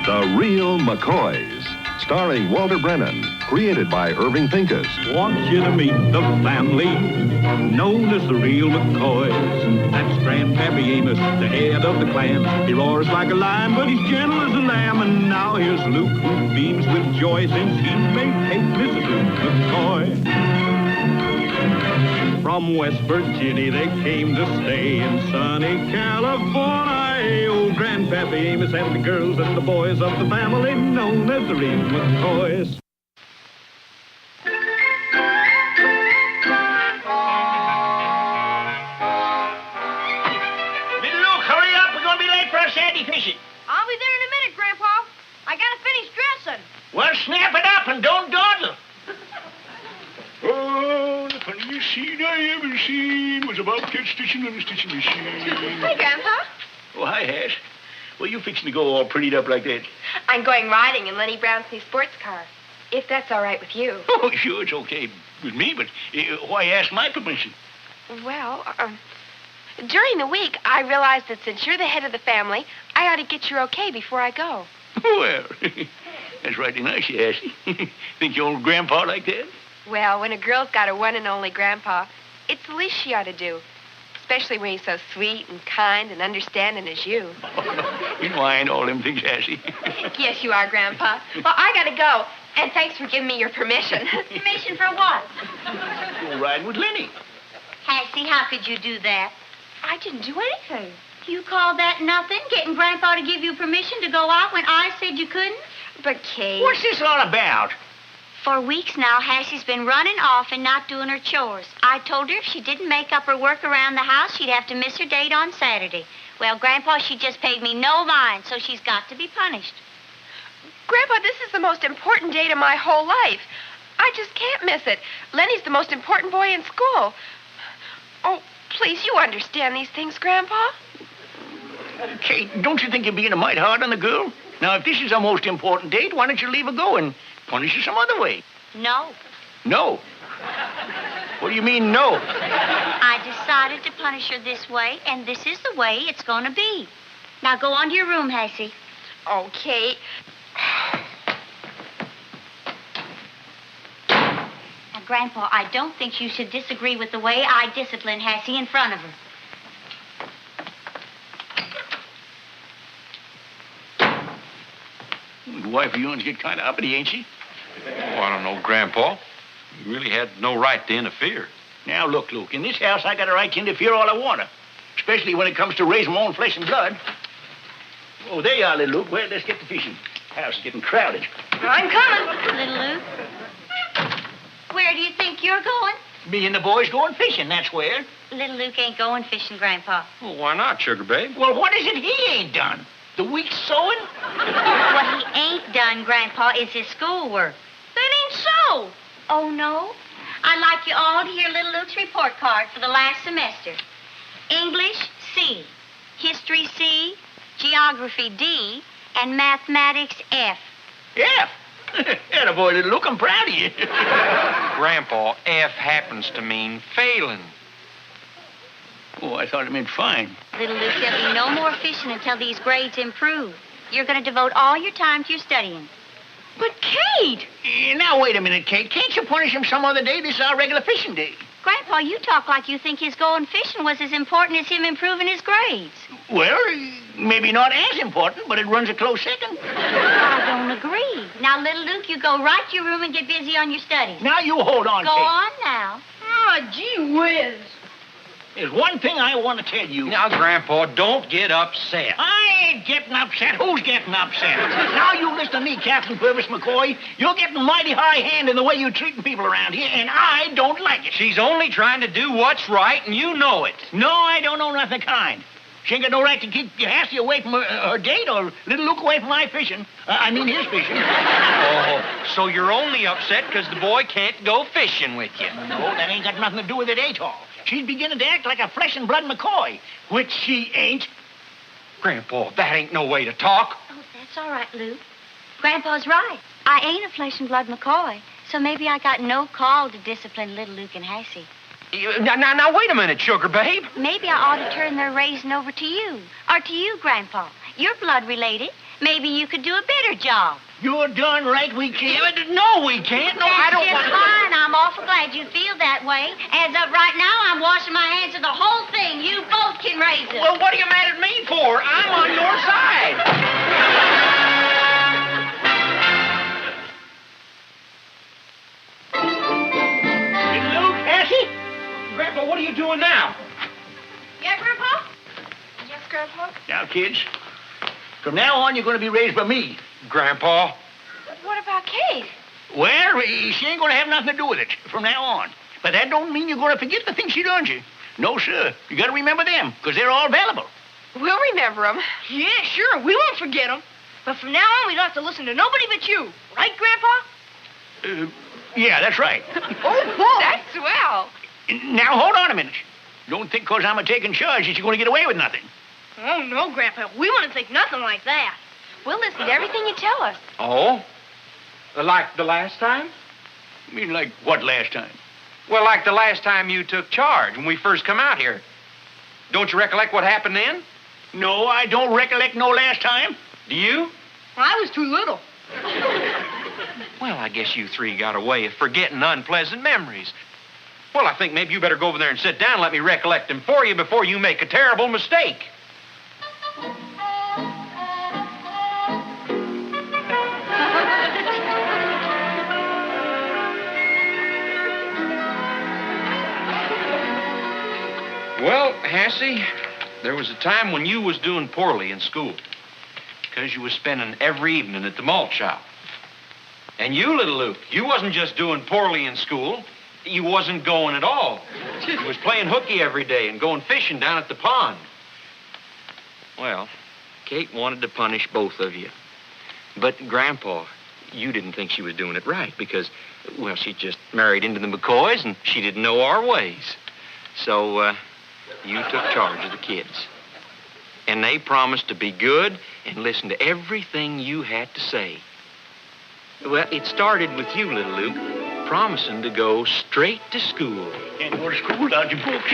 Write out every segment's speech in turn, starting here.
The Real McCoys, starring Walter Brennan, created by Irving Pincus. Want you to meet the family known as the Real McCoys. That's Grandpappy Amos, the head of the clan. He roars like a lion, but he's gentle as a lamb. And now here's Luke, who beams with joy since he may take Mrs. Luke McCoy. From West Virginia they came to stay in sunny California. Old Grandpappy Amos and the girls and the boys of the family known as the Real McCoys. Little Luke, hurry up. We're going to be late for our Sandy fishing. I'll be there in a minute, Grandpa. I gotta finish dressing. Well, snap it up and don't dawdle. Oh, the funniest scene I ever seen was about cat stitching on a stitching machine. Hey, Grandpa. Oh, hi, Hash. Well, you fixing to go all prettied up like that? I'm going riding in Lenny Brown's new sports car, if that's all right with you. Oh, sure, it's okay with me, but why ask my permission? Well, during the week, I realized that since you're the head of the family, I ought to get your okay before I go. Well, that's right nice, you Ashley. Think your old grandpa like that? Well, when a girl's got a one and only grandpa, it's the least she ought to do. Especially when he's so sweet and kind and understanding as you. You know I ain't all them things, Ashley. Yes, you are, Grandpa. Well, I gotta go. And thanks for giving me your permission. Permission for what? Go riding with Lenny. Hassie, how could you do that? I didn't do anything. You call that nothing? Getting Grandpa to give you permission to go out when I said you couldn't? But, Kate... What's this all about? For weeks now, Hassie's been running off and not doing her chores. I told her if she didn't make up her work around the house, she'd have to miss her date on Saturday. Well, Grandpa, she just paid me no mind, so she's got to be punished. Grandpa, this is the most important date of my whole life. I just can't miss it. Lenny's the most important boy in school. Oh, please, you understand these things, Grandpa? Kate, don't you think you're being a mite hard on the girl? Now, if this is our most important date, why don't you leave her go and punish her some other way? No. No? What do you mean, no? I decided to punish her this way, and this is the way it's going to be. Now, go on to your room, Hassie. Oh, Kate. Now, Grandpa, I don't think you should disagree with the way I discipline Hassie in front of her. The wife of yours get kind of uppity, ain't she? Oh, I don't know, Grandpa. You really had no right to interfere. Now, look, Luke, in this house, I got a right to interfere all I want to, especially when it comes to raising my own flesh and blood. Oh, there you are, little Luke. Well, let's get to fishing. The house is getting crowded. I'm coming. Little Luke, where do you think you're going? Me and the boys going fishing, that's where. Little Luke ain't going fishing, Grandpa. Well, why not, Sugar Babe? Well, what is it he ain't done? The week's sewing? What he ain't done, Grandpa, is his schoolwork. That ain't so. Oh, no? I'd like you all to hear little Luke's report card for the last semester. English, C. History, C. Geography, D. And mathematics, F. F? Attaboy, little Luke, I'm proud of you. Grandpa, F happens to mean failing. Oh, I thought it meant fine. Little Luke, there'll be no more fishing until these grades improve. You're going to devote all your time to your studying. But, Kate! Now, wait a minute, Kate. Can't you punish him some other day? This is our regular fishing day. Grandpa, you talk like you think his going fishing was as important as him improving his grades. Well, maybe not as important, but it runs a close second. I don't agree. Now, little Luke, you go right to your room and get busy on your studies. Now, you hold on, Go Kate. on now. Oh, gee whiz. There's one thing I want to tell you. Now, Grandpa, don't get upset. I ain't getting upset. Who's getting upset? Now, you listen to me, Captain Purvis McCoy. You're getting mighty high hand in the way you're treating people around here, and I don't like it. She's only trying to do what's right, and you know it. No, I don't know nothing kind. She ain't got no right to keep Hassie away from her date or little Luke away from my fishing. I mean his fishing. Oh, so you're only upset because the boy can't go fishing with you. No, that ain't got nothing to do with it at all. She's beginning to act like a flesh and blood McCoy, which she ain't. Grandpa, that ain't no way to talk. Oh, that's all right, Luke. Grandpa's right. I ain't a flesh and blood McCoy, so maybe I got no call to discipline little Luke and Hassie. Now, wait a minute, Sugar Babe. Maybe I ought to turn their raising over to you. Or to you, Grandpa. You're blood related. Maybe you could do a better job. You're darn right we can't. No, we can't. No, I That's don't just want to. fine. I'm awful glad you feel that way. As of right now, I'm washing my hands of the whole thing. You both can raise it. Well, what are you mad at me for? I'm on your side. Luke, Cassie? Grandpa, what are you doing now? Yeah, Grandpa? Yes, Grandpa? Now, kids, from now on, you're going to be raised by me. Grandpa? What about Kate? Well, she ain't going to have nothing to do with it from now on. But that don't mean you're going to forget the things she done you. No, sir. You got to remember them, because they're all valuable. We'll remember them. Yeah, sure. We won't forget them. But from now on, we don't have to listen to nobody but you. Right, Grandpa? Yeah, that's right. Oh, boy. That's swell. Now, hold on a minute. Don't think because I'm taking charge that you're going to get away with nothing. Oh, no, Grandpa. We wouldn't think nothing like that. We'll listen to everything you tell us. Oh? Like the last time? I mean, like what last time? Well, like the last time you took charge when we first come out here. Don't you recollect what happened then? No, I don't recollect no last time. Do you? I was too little. Well, I guess you three got a way of forgetting unpleasant memories. Well, I think maybe you better go over there and sit down and let me recollect them for you before you make a terrible mistake. Well, Hassie, there was a time when you was doing poorly in school because you was spending every evening at the malt shop. And you, little Luke, you wasn't just doing poorly in school. You wasn't going at all. You was playing hooky every day and going fishing down at the pond. Well, Kate wanted to punish both of you. But Grandpa, you didn't think she was doing it right because, well, she just married into the McCoys and she didn't know our ways. So, you took charge of the kids. And they promised to be good and listen to everything you had to say. Well, it started with you, little Luke, promising to go straight to school. Can't go to school without your books.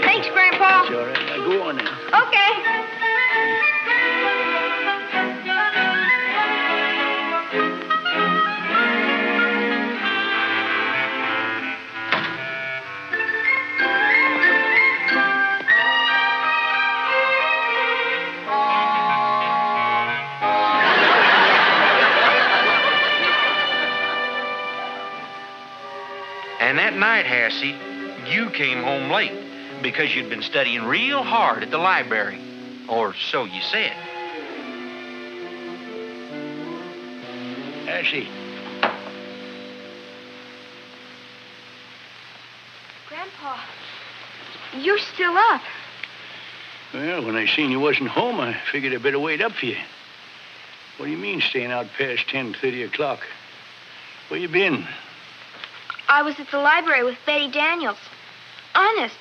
Thanks, Grandpa. It's all right. Now, go on now. Okay. And that night, Hassie, you came home late because you'd been studying real hard at the library. Or so you said. Ashley. Grandpa, you're still up. Well, when I seen you wasn't home, I figured I better wait up for you. What do you mean staying out past 10:30 o'clock? Where you been? I was at the library with Betty Daniels. Honest.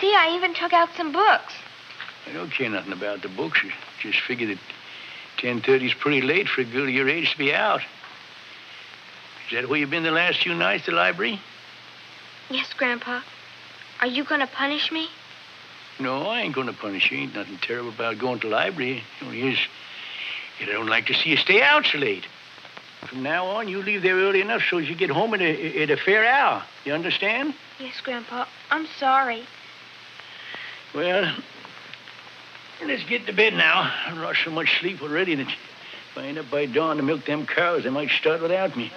See, I even took out some books. I don't care nothing about the books. I just figured that 10:30's pretty late for a girl your age to be out. Is that where you been the last few nights, the library? Yes, Grandpa. Are you going to punish me? No, I ain't going to punish you. Ain't nothing terrible about going to the library. It only is that I don't like to see you stay out so late. From now on, you leave there early enough so as you get home at a fair hour. You understand? Yes, Grandpa. I'm sorry. Well, let's get to bed now. I've lost so much sleep already that if I end up by dawn to milk them cows, they might start without me.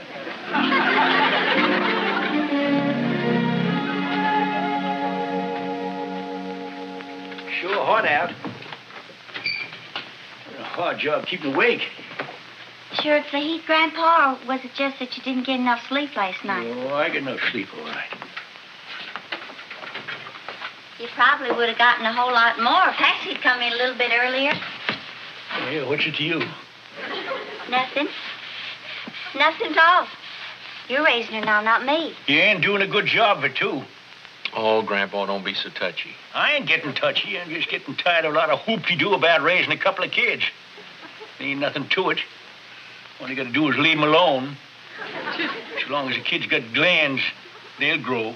Sure hot out. A hard job keeping awake. Sure it's the heat, Grandpa, or was it just that you didn't get enough sleep last night? Oh, I get enough sleep, all right. You probably would have gotten a whole lot more if Hassie'd come in a little bit earlier. Yeah, what's it to you? Nothing. Nothing at all. You're raising her now, not me. You ain't doing a good job of it, too. Oh, Grandpa, don't be so touchy. I ain't getting touchy. I'm just getting tired of a lot of hoop-de-doo about raising a couple of kids. There ain't nothing to it. All you got to do is leave them alone. As long as the kids got glands, they'll grow.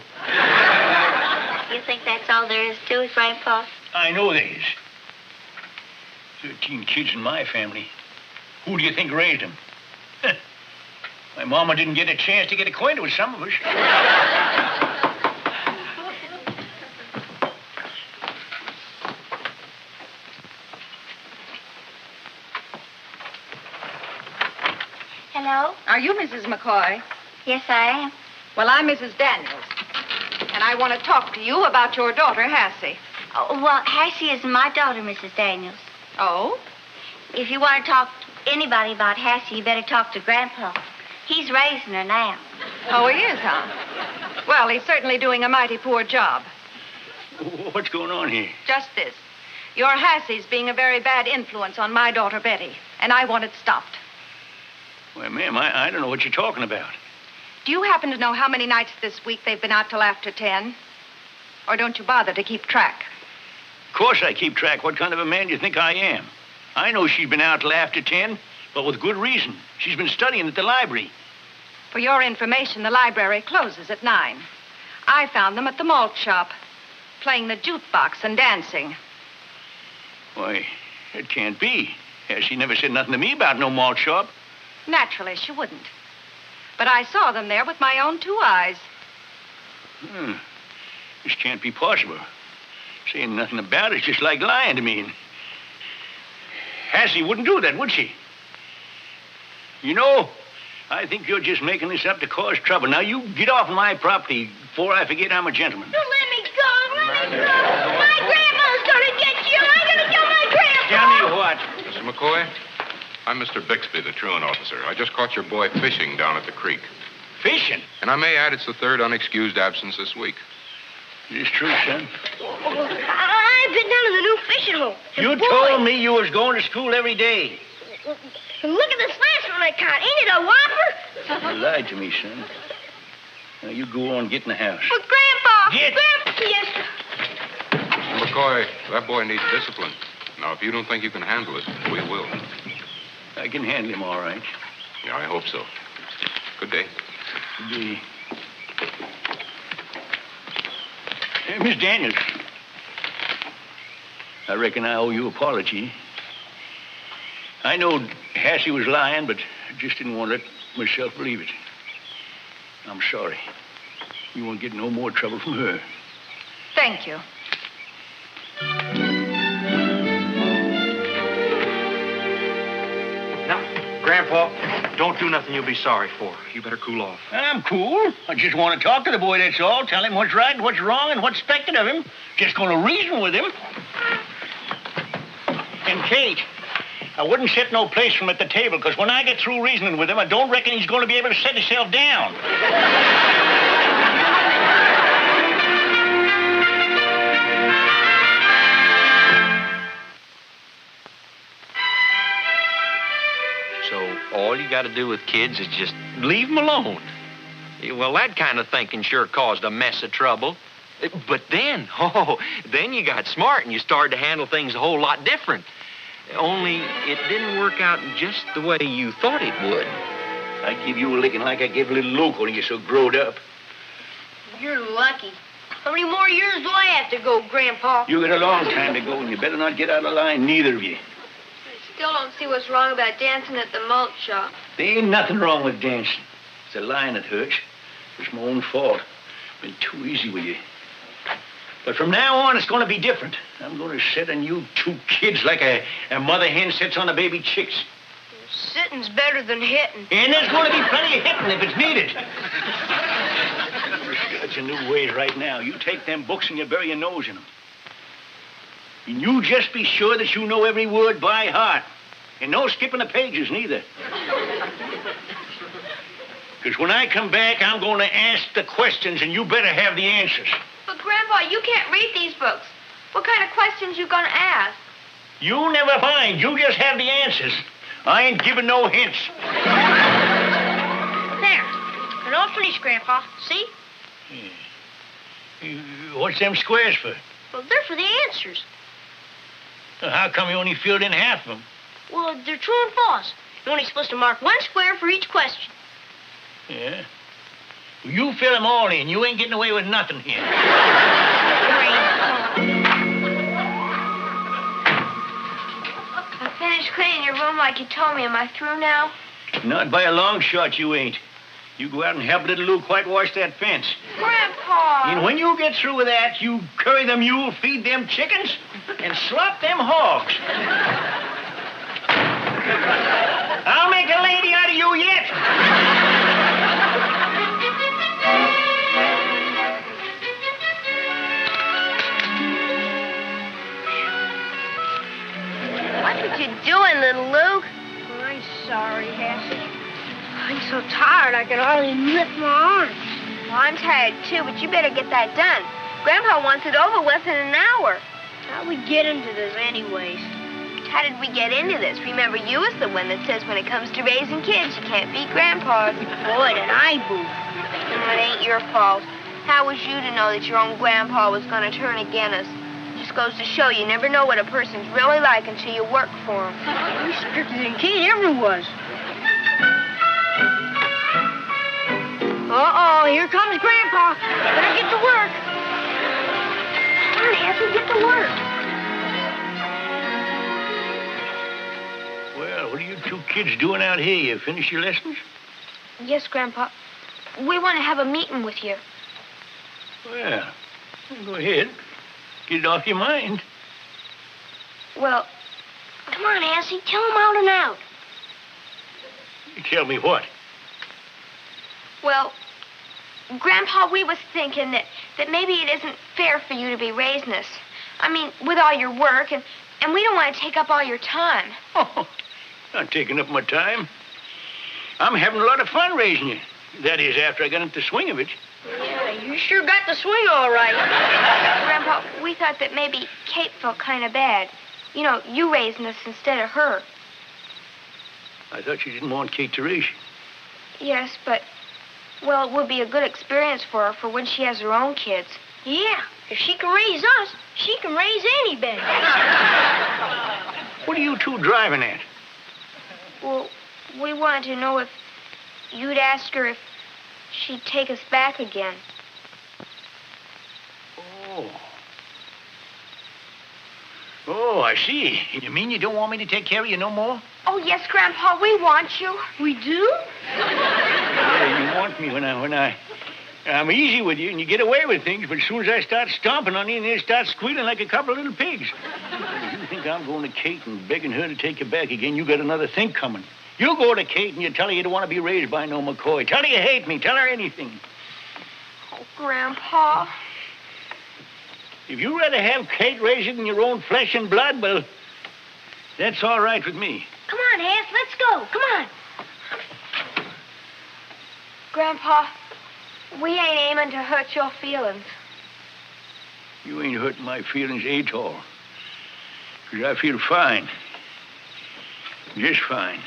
You think that's all there is to it, Grandpa? I know there is. 13 kids in my family. Who do you think raised them? My mama didn't get a chance to get acquainted with some of us. Hello? Are you Mrs. McCoy? Yes, I am. Well, I'm Mrs. Daniels. And I want to talk to you about your daughter, Hassie. Oh, well, Hassie is my daughter, Mrs. Daniels. Oh? If you want to talk to anybody about Hassie, you better talk to Grandpa. He's raising her now. Oh, he is, huh? Well, he's certainly doing a mighty poor job. What's going on here? Just this. Your Hassie's being a very bad influence on my daughter, Betty. And I want it stopped. Well, ma'am, I don't know what you're talking about. Do you happen to know how many nights this week they've been out till after 10? Or don't you bother to keep track? Of course I keep track. What kind of a man do you think I am? I know she's been out till after 10, but with good reason. She's been studying at the library. For your information, the library closes at 9. I found them at the malt shop, playing the jukebox and dancing. Why, it can't be. She never said nothing to me about no malt shop. Naturally, she wouldn't. But I saw them there with my own 2 eyes. This can't be possible. Saying nothing about it's just like lying to me. Hassie wouldn't do that, would she? You know, I think you're just making this up to cause trouble. Now, you get off my property before I forget I'm a gentleman. Let me go. Let me go. My grandma's gonna get you. I'm gonna kill my grandpa. Tell me what? Mr. McCoy, I'm Mr. Bixby, the truant officer. I just caught your boy fishing down at the creek. Fishing? And I may add it's the 3rd unexcused absence this week. Is this true, son? I've been down to the new fishing hole. You told me you was going to school every day. Look at this last one I caught. Ain't it a whopper? You lied to me, son. Now, you go on, get in the house. But Grandpa. Get. Grandpa. Yes, sir. Mr. McCoy, that boy needs discipline. Now, if you don't think you can handle it, we will. I can handle him all right. Yeah, I hope so. Good day. Miss Daniels, I reckon I owe you an apology. I know Hassie was lying, but I just didn't want to let myself believe it. I'm sorry. You won't get no more trouble from her. Thank you. Now, Grandpa, don't do nothing you'll be sorry for. You better cool off. I'm cool. I just want to talk to the boy, that's all. Tell him what's right and what's wrong and what's expected of him. Just going to reason with him. And Kate, I wouldn't set no place for him at the table, because when I get through reasoning with him, I don't reckon he's going to be able to set himself down. So all you got to do with kids is just leave them alone. Well, that kind of thinking sure caused a mess of trouble. But then, then you got smart and you started to handle things a whole lot different. Only it didn't work out just the way you thought it would. I give you a licking like I gave little Luke when you're so growed up. You're lucky. How many more years do I have to go, Grandpa? You got a long time to go, and you better not get out of line, neither of you. I still don't see what's wrong about dancing at the malt shop. There ain't nothing wrong with dancing. It's the line that hurts. It's my own fault. Been too easy with you. But from now on, it's going to be different. I'm going to sit on you 2 kids like a mother hen sits on the baby chicks. Sitting's better than hitting. And there's going to be plenty of hitting if it's needed. That's a new way right now. You take them books and you bury your nose in them. And you just be sure that you know every word by heart. And no skipping the pages, neither. Because when I come back, I'm going to ask the questions, and you better have the answers. But, Grandpa, you can't read these books. What kind of questions you gonna ask? You never mind. You just have the answers. I ain't giving no hints. There. They're all finished, Grandpa. See? What's them squares for? Well, they're for the answers. How come you only filled in half of them? Well, they're true and false. You're only supposed to mark 1 square for each question. Yeah? Well, you fill them all in. You ain't getting away with nothing here. finished cleaning your room like you told me. Am I through now? Not by a long shot, you ain't. You go out and help little Luke whitewash that fence. Grandpa! And when you get through with that, you curry the mule, feed them chickens, and slop them hogs. I'll make a lady out of you yet. What are you doing, little Luke? I'm sorry, Hassie. I'm so tired I can hardly lift my arms. Well, I'm tired too, but you better get that done. Grandpa wants it over with in an hour. How'd we get into this anyways? How did we get into this? Remember, you was the one that says when it comes to raising kids, you can't beat Grandpa's. Boy, did I boo. It ain't your fault. How was you to know that your own Grandpa was going to turn against us? Just goes to show you never know what a person's really like until you work for him. He's stricter than Kate ever was. Uh-oh, here comes Grandpa. Better get to work. Come on, Hassie, get to work. Well, what are you two kids doing out here? You finish your lessons? Yes, Grandpa. We want to have a meeting with you. Well, go ahead. Get it off your mind. Well, Come on, Hassie, tell him out and out. You tell me what? well, Grandpa, we was thinking that maybe it isn't fair for you to be raising us. I mean, with all your work, and we don't want to take up all your time. Oh, not taking up my time. I'm having a lot of fun raising you. That is, after I got into the swing of it. Yeah, you sure got the swing all right. Grandpa, we thought that maybe Kate felt kind of bad. You know, you raising us instead of her. I thought you didn't want Kate to raise you. Yes, but, well, it would be a good experience for her for when she has her own kids. Yeah, if she can raise us, she can raise anybody. What are you two driving at? Well, we wanted to know if you'd ask her if she'd take us back again. Oh, I see. You mean you don't want me to take care of you no more? Oh, yes, Grandpa, we want you. We do? Yeah, you want me when I'm easy with you and you get away with things, but as soon as I start stomping on you, they start squealing like a couple of little pigs. If you think I'm going to Kate and begging her to take you back again, you got another thing coming. You go to Kate and you tell her you don't want to be raised by no McCoy. Tell her you hate me. Tell her anything. Oh, Grandpa. If you'd rather have Kate raise it in your own flesh and blood, well, that's all right with me. Come on, Hass, let's go. Come on. Grandpa, we ain't aiming to hurt your feelings. You ain't hurting my feelings at all. Because I feel fine. Just fine.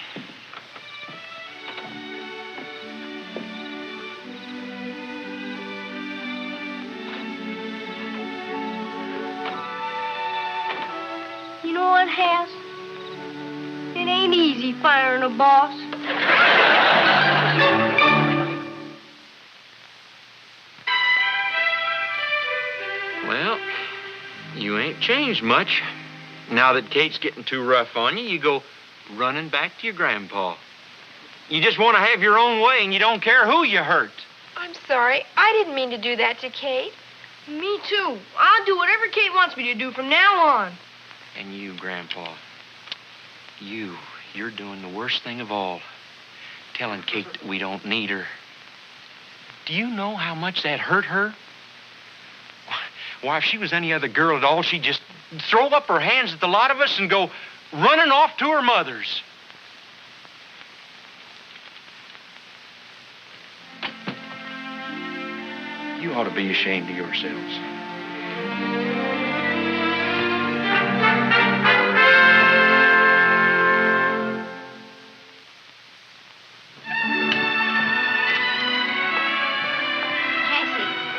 You know what, Hass? It ain't easy firing a boss. Well, you ain't changed much. Now that Kate's getting too rough on you, you go running back to your grandpa. You just want to have your own way, and you don't care who you hurt. I'm sorry. I didn't mean to do that to Kate. Me too. I'll do whatever Kate wants me to do from now on. And you, Grandpa, you're doing the worst thing of all. Telling Kate that we don't need her. Do you know how much that hurt her? Why, if she was any other girl at all, she'd just throw up her hands at the lot of us and go running off to her mother's. You ought to be ashamed of yourselves.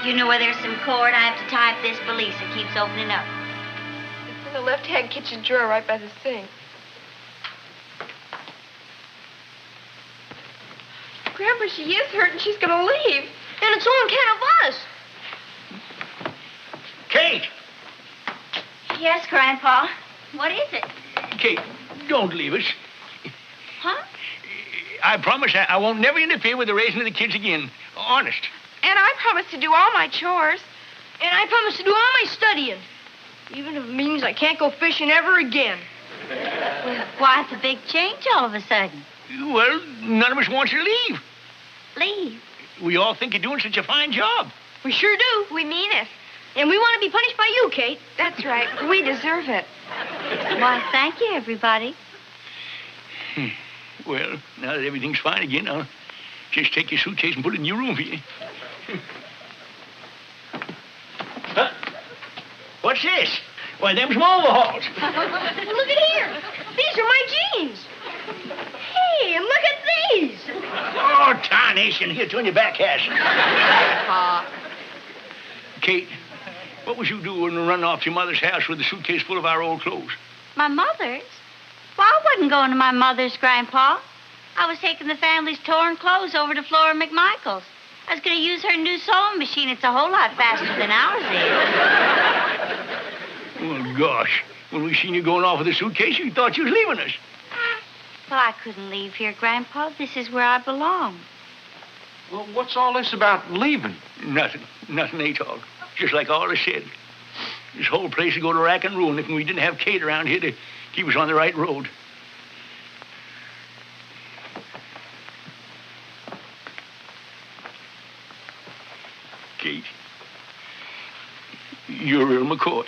You know where there's some cord? I have to tie up this valise. It keeps opening up. It's in the left-hand kitchen drawer right by the sink. Grandpa, she is hurt and she's going to leave. And it's on account of us. Kate! Yes, Grandpa. What is it? Kate, Don't leave us. Huh? I promise I won't never interfere with the raising of the kids again. Honest. And I promise to do all my chores. And I promise to do all my studying. Even if it means I can't go fishing ever again. Why the big change all of a sudden? Well, none of us wants to leave. Leave. We all think you're doing such a fine job. We sure do. We mean it. And we want to be punished by you, Kate. That's right. We deserve it. Why, thank you, everybody. Well, now that everything's fine again, I'll just take your suitcase and put it in your room for you. Huh? What's this? Why, them's my overalls. Look at here. These are my jeans. Hey, and look at these. Oh, tarnation. Here, turn your back, Cass. Kate, what was you doing running off to your mother's house with a suitcase full of our old clothes? My mother's? Well, I wasn't going to my mother's, Grandpa. I was taking the family's torn clothes over to Flora McMichael's. I was going to use her new sewing machine. It's a whole lot faster than ours is. Well, gosh. When we seen you going off with a suitcase, we thought you was leaving us. Well, I couldn't leave here, Grandpa. This is where I belong. Well, what's all this about leaving? Nothing, Atog. Just like all I said. This whole place would go to rack and ruin if we didn't have Kate around here to keep us on the right road. Kate, you're a real McCoy.